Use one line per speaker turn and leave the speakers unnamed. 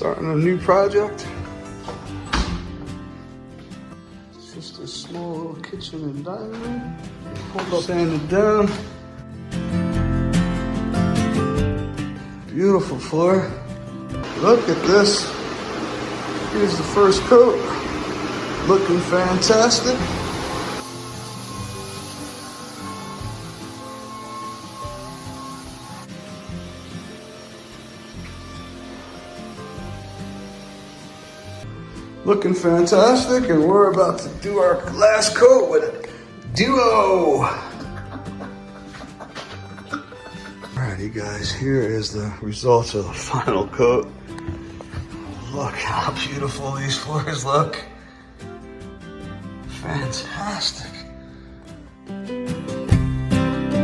Starting a new project. It's just a small little kitchen and dining room. Sand it down. Beautiful floor. Look at this. Here's the first coat. Looking fantastic. Looking fantastic, and we're about to do our last coat with a duo. Alrighty guys, here is the results of the final coat. Look how beautiful these floors look. Fantastic.